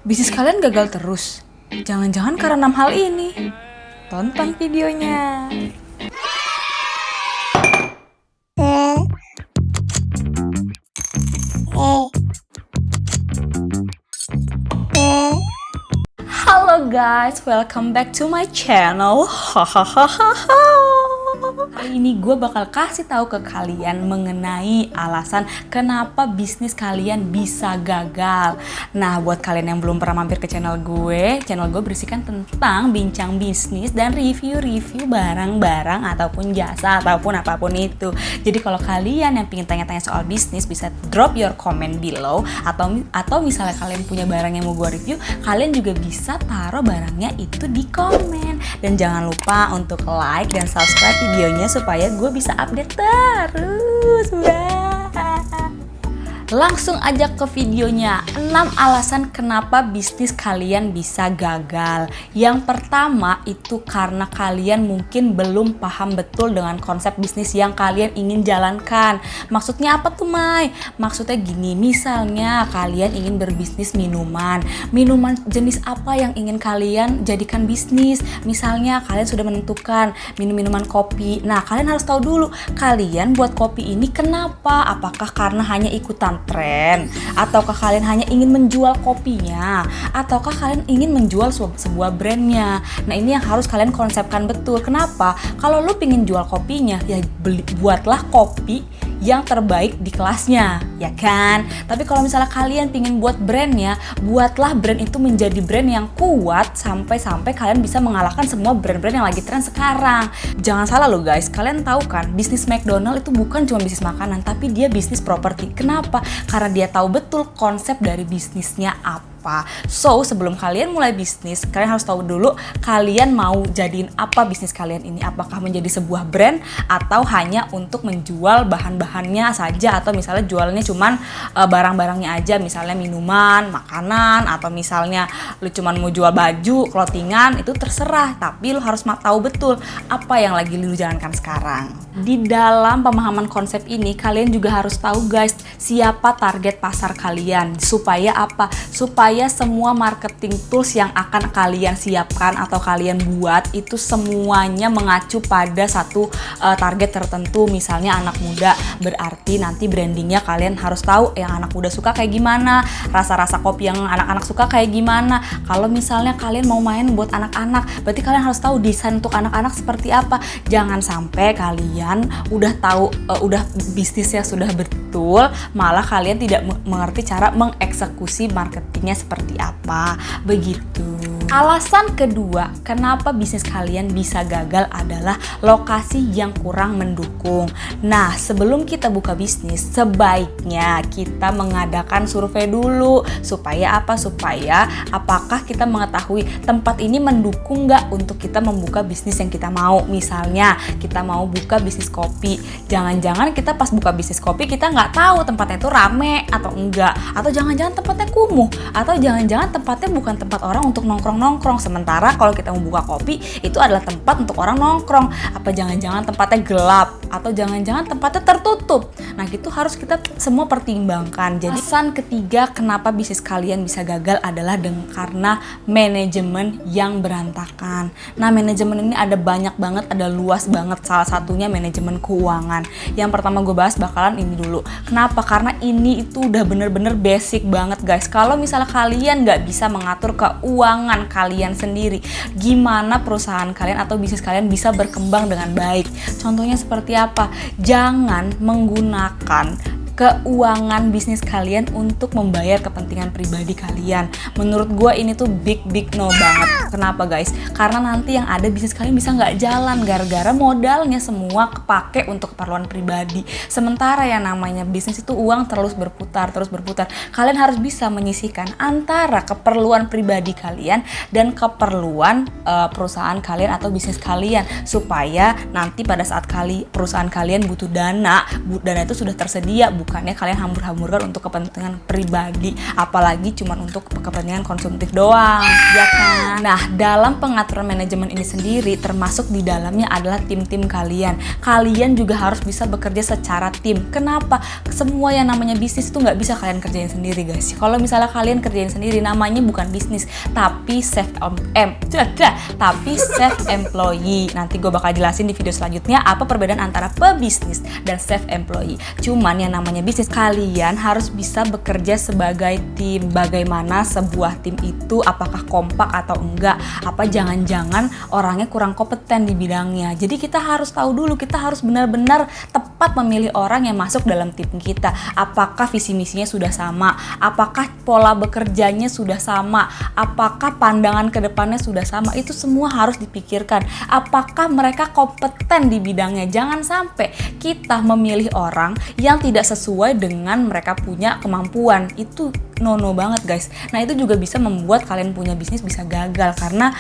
Bisnis kalian gagal terus? Jangan-jangan karena 6 hal ini. Tonton videonya. Halo guys, welcome back to my channel. Kali ini gue bakal kasih tahu ke kalian mengenai alasan kenapa bisnis kalian bisa gagal. Nah, buat kalian yang belum pernah mampir ke channel gue berisikan tentang bincang bisnis dan review-review barang-barang ataupun jasa ataupun apapun itu. Jadi kalau kalian yang pengen tanya-tanya soal bisnis bisa drop your comment below, atau misalnya kalian punya barang yang mau gue review, kalian juga bisa taruh barangnya itu di komen. Dan jangan lupa untuk like dan subscribe videonya supaya gue bisa update terus. Langsung aja ke videonya. 6 alasan kenapa bisnis kalian bisa gagal. Yang pertama itu karena kalian mungkin belum paham betul dengan konsep bisnis yang kalian ingin jalankan. Maksudnya apa tuh, Mai? Maksudnya gini, misalnya kalian ingin berbisnis minuman. Minuman jenis apa yang ingin kalian jadikan bisnis? Misalnya kalian sudah menentukan minuman kopi. Nah, kalian harus tahu dulu kalian buat kopi ini kenapa? Apakah karena hanya ikutan tren, ataukah kalian hanya ingin menjual kopinya, ataukah kalian ingin menjual sebuah brandnya. Nah, ini yang harus kalian konsepkan betul. Kenapa? Kalau lu pingin jual kopinya, ya buatlah kopi yang terbaik di kelasnya, ya kan? Tapi kalau misalnya kalian pingin buat brandnya, buatlah brand itu menjadi brand yang kuat sampai kalian bisa mengalahkan semua brand-brand yang lagi tren sekarang. Jangan salah loh guys, kalian tahu kan bisnis McDonald itu bukan cuma bisnis makanan, tapi dia bisnis properti. Kenapa? Karena dia tahu betul konsep dari bisnisnya apa. So, sebelum kalian mulai bisnis, kalian harus tahu dulu kalian mau jadiin apa bisnis kalian ini. Apakah menjadi sebuah brand atau hanya untuk menjual bahan-bahannya saja, atau misalnya jualnya cuman barang-barangnya aja, misalnya minuman, makanan, atau misalnya lu cuman mau jual baju, clothingan, itu terserah. Tapi lu harus tahu betul apa yang lagi lu jalankan sekarang. Di dalam pemahaman konsep ini, kalian juga harus tahu guys, siapa target pasar kalian. Supaya apa? Supaya semua marketing tools yang akan kalian siapkan atau kalian buat itu semuanya mengacu pada satu target tertentu. Misalnya anak muda, berarti nanti brandingnya kalian harus tahu yang anak muda suka kayak gimana, rasa-rasa kopi yang anak-anak suka kayak gimana. Kalau misalnya kalian mau main buat anak-anak, berarti kalian harus tahu desain untuk anak-anak seperti apa. Jangan sampai kalian udah tahu, udah bisnisnya sudah betul, malah kalian tidak mengerti cara mengeksekusi marketingnya seperti apa, begitu. Alasan kedua kenapa bisnis kalian bisa gagal adalah lokasi yang kurang mendukung. Nah, sebelum kita buka bisnis, sebaiknya kita mengadakan survei dulu. Supaya apa? Supaya apakah kita mengetahui tempat ini mendukung nggak untuk kita membuka bisnis yang kita mau. Misalnya, kita mau buka bisnis kopi. Jangan-jangan kita pas buka bisnis kopi, kita nggak tahu tempatnya itu rame atau enggak. Atau jangan-jangan tempatnya kumuh. Atau jangan-jangan tempatnya bukan tempat orang untuk nongkrong. Sementara kalau kita membuka kopi itu adalah tempat untuk orang nongkrong. Apa jangan-jangan tempatnya gelap, atau jangan-jangan tempatnya tertutup. Nah, itu harus kita semua pertimbangkan. Jadi alasan ketiga kenapa bisnis kalian bisa gagal adalah karena manajemen yang berantakan. Nah, manajemen ini ada banyak banget, ada luas banget. Salah satunya manajemen keuangan. Yang pertama gue bahas bakalan ini dulu. Kenapa? Karena ini itu udah bener-bener basic banget guys. Kalau misalnya kalian nggak bisa mengatur keuangan kalian sendiri, gimana perusahaan kalian atau bisnis kalian bisa berkembang dengan baik? Contohnya seperti apa? Jangan menggunakan keuangan bisnis kalian untuk membayar kepentingan pribadi kalian. Menurut gue ini tuh big no banget. Kenapa guys? Karena nanti yang ada bisnis kalian bisa nggak jalan gara-gara modalnya semua kepake untuk keperluan pribadi. Sementara yang namanya bisnis itu uang terus berputar. Kalian harus bisa menyisihkan antara keperluan pribadi kalian dan keperluan perusahaan kalian atau bisnis kalian, supaya nanti pada saat perusahaan kalian butuh dana itu sudah tersedia, bukannya kalian hambur-hamburkan untuk kepentingan pribadi, apalagi cuma untuk kepentingan konsumtif doang, ya kan? Nah, Nah, dalam pengaturan manajemen ini sendiri, termasuk di dalamnya adalah tim-tim kalian. Kalian juga harus bisa bekerja secara tim. Kenapa? Semua yang namanya bisnis itu nggak bisa kalian kerjain sendiri, guys. Kalau misalnya kalian kerjain sendiri, namanya bukan bisnis, tapi self-employee. Nanti gue bakal jelasin di video selanjutnya apa perbedaan antara pebisnis dan self-employee. Cuman yang namanya bisnis, kalian harus bisa bekerja sebagai tim. Bagaimana sebuah tim itu, apakah kompak atau enggak, apa jangan-jangan orangnya kurang kompeten di bidangnya. Jadi kita harus tahu dulu, kita harus benar-benar tepat memilih orang yang masuk dalam tim kita. Apakah visi misinya sudah sama, apakah pola bekerjanya sudah sama, apakah pandangan ke depannya sudah sama. Itu semua harus dipikirkan. Apakah mereka kompeten di bidangnya. Jangan sampai kita memilih orang yang tidak sesuai dengan mereka punya kemampuan. Itu no banget, guys. Nah, itu juga bisa membuat kalian punya bisnis bisa gagal karena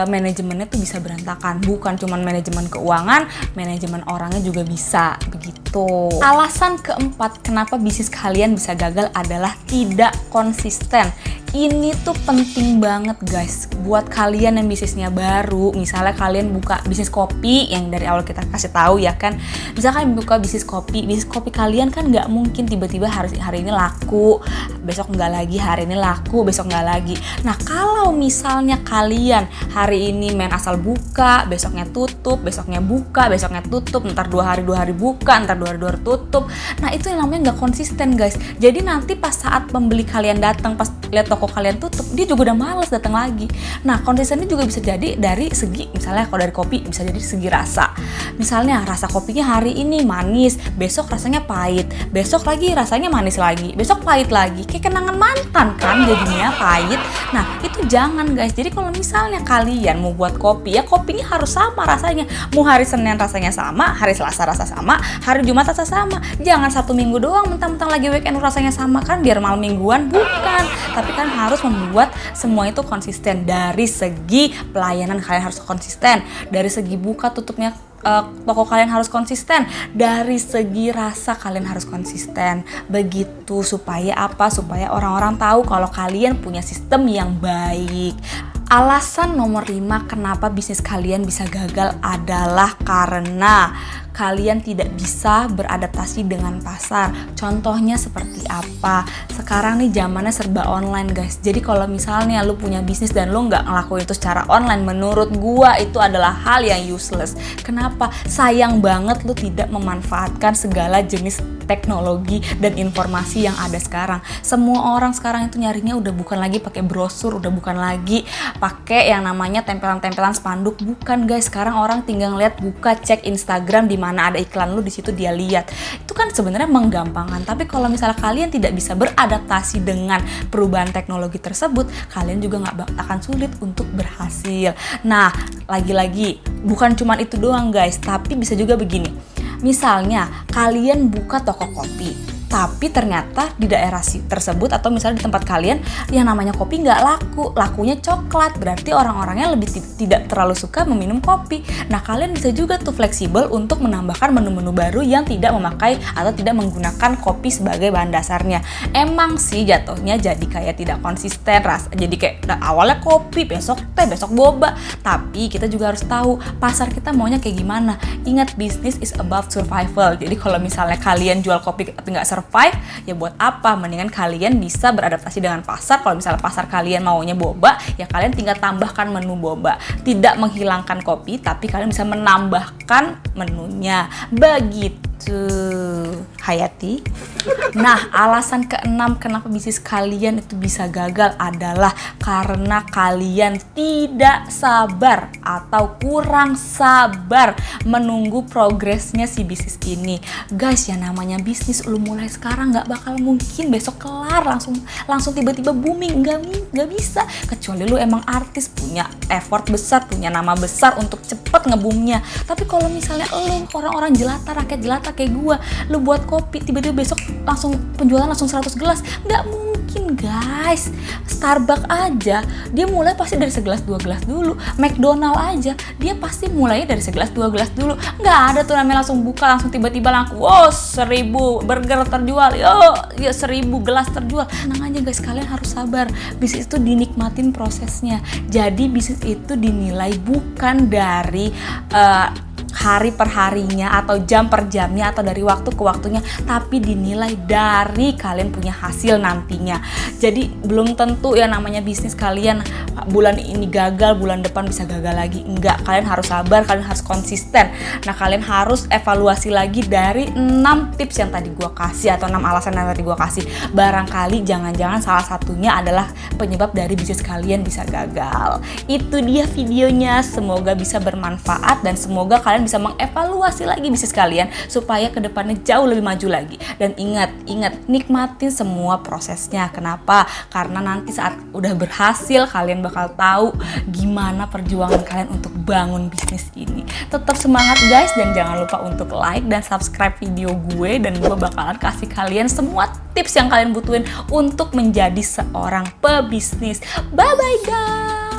manajemennya tuh bisa berantakan. Bukan cuma manajemen keuangan, manajemen orangnya juga bisa begitu. Alasan keempat kenapa bisnis kalian bisa gagal adalah tidak konsisten. Ini tuh penting banget, guys, buat kalian yang bisnisnya baru. Misalnya kalian buka bisnis kopi, yang dari awal kita kasih tahu ya kan. Misalkan buka bisnis kopi kalian kan nggak mungkin tiba-tiba hari ini laku, besok nggak lagi, hari ini laku, besok nggak lagi. Nah, kalau misalnya kalian hari ini main asal buka, besoknya tutup, besoknya buka, besoknya tutup, ntar 2 hari buka, ntar 2 hari tutup. Nah, itu yang namanya nggak konsisten, guys. Jadi nanti pas saat pembeli kalian datang, pas lihat toko kalian tutup, dia juga udah males datang lagi. Nah, konsistennya juga bisa jadi dari segi, misalnya kalau dari kopi bisa jadi segi rasa. Misalnya rasa kopinya hari ini manis, besok rasanya pahit, besok lagi rasanya manis lagi, besok pahit lagi. Kayak kenangan mantan kan jadinya pahit. Nah, itu jangan, guys. Jadi kalau misalnya kalian mau buat kopi, ya kopinya harus sama rasanya. Mau hari Senin rasanya sama, hari Selasa rasa sama, hari Jumat rasa sama. Jangan 1 minggu doang mentang-mentang lagi weekend rasanya sama kan biar malam mingguan, bukan. Tapi kan harus membuat semua itu konsisten. Dari segi pelayanan kalian harus konsisten, dari segi buka tutupnya toko kalian harus konsisten, dari segi rasa kalian harus konsisten. Begitu supaya apa? Supaya orang-orang tahu kalau kalian punya sistem yang baik. Alasan nomor 5 kenapa bisnis kalian bisa gagal adalah karena kalian tidak bisa beradaptasi dengan pasar. Contohnya seperti apa? Sekarang nih zamannya serba online, guys. Jadi kalau misalnya lu punya bisnis dan lu nggak ngelakuin itu secara online, menurut gua itu adalah hal yang useless. Kenapa? Sayang banget lu tidak memanfaatkan segala jenis teknologi dan informasi yang ada sekarang. Semua orang sekarang itu nyarinya udah bukan lagi pakai brosur, udah bukan lagi pakai yang namanya tempelan-tempelan spanduk, bukan, guys. Sekarang orang tinggal lihat, buka, cek Instagram di mana ada iklan lu, di situ dia lihat. Itu kan sebenarnya menggampangkan. Tapi kalau misalnya kalian tidak bisa beradaptasi dengan perubahan teknologi tersebut, kalian juga nggak akan sulit untuk berhasil. Nah, lagi-lagi bukan cuma itu doang, guys, tapi bisa juga begini. Misalnya kalian buka toko kopi, tapi ternyata di daerah tersebut atau misalnya di tempat kalian yang namanya kopi nggak laku, lakunya coklat, berarti orang-orangnya lebih tidak terlalu suka meminum kopi. Nah, kalian bisa juga tuh fleksibel untuk menambahkan menu-menu baru yang tidak memakai atau tidak menggunakan kopi sebagai bahan dasarnya. Emang sih jatuhnya jadi kayak tidak konsisten, jadi kayak awalnya kopi, besok teh, besok boba. Tapi kita juga harus tahu pasar kita maunya kayak gimana. Ingat, business is about survival. Jadi kalau misalnya kalian jual kopi tapi nggak survive, ya buat apa? Mendingan kalian bisa beradaptasi dengan pasar. Kalau misalnya pasar kalian maunya boba, ya kalian tinggal tambahkan menu boba. Tidak menghilangkan kopi, tapi kalian bisa menambahkan menunya. Begitu, Hayati. Nah, alasan keenam kenapa bisnis kalian itu bisa gagal adalah karena kalian tidak sabar atau kurang sabar menunggu progresnya si bisnis ini. Guys, yang namanya bisnis lu mulai sekarang nggak bakal mungkin besok kelar langsung tiba-tiba booming, nggak bisa. Kecuali lu emang artis, punya effort besar, punya nama besar untuk cepet ngeboomnya. Tapi kalau misalnya lu orang-orang jelata, rakyat jelata kayak gua, lu buat kopi tiba-tiba besok langsung penjualan langsung 100 gelas, nggak mungkin. mungkin guys. Starbucks aja dia mulai pasti dari segelas 2 gelas dulu. McDonald aja dia pasti mulainya dari segelas 2 gelas dulu. Nggak ada tuh namanya langsung buka langsung tiba-tiba langsung 1000 burger terjual, ya 1000 gelas terjual. Tenang aja guys, kalian harus sabar. Bisnis itu dinikmatin prosesnya. Jadi bisnis itu dinilai bukan dari hari per harinya atau jam per jamnya atau dari waktu ke waktunya, tapi dinilai dari kalian punya hasil nantinya. Jadi belum tentu ya namanya bisnis kalian bulan ini gagal, bulan depan bisa gagal lagi. Enggak, kalian harus sabar, kalian harus konsisten. Nah, kalian harus evaluasi lagi dari 6 tips yang tadi gue kasih atau 6 alasan yang tadi gue kasih. Barangkali jangan-jangan salah satunya adalah penyebab dari bisnis kalian bisa gagal. Itu dia videonya, semoga bisa bermanfaat dan semoga kalian bisa mengevaluasi lagi bisnis kalian supaya kedepannya jauh lebih maju lagi. Dan ingat nikmatin semua prosesnya. Kenapa? Karena nanti saat udah berhasil kalian bakal tahu gimana perjuangan kalian untuk bangun bisnis ini. Tetap semangat guys, dan jangan lupa untuk like dan subscribe video gue, dan gue bakalan kasih kalian semua tips yang kalian butuhin untuk menjadi seorang pebisnis. Bye bye guys.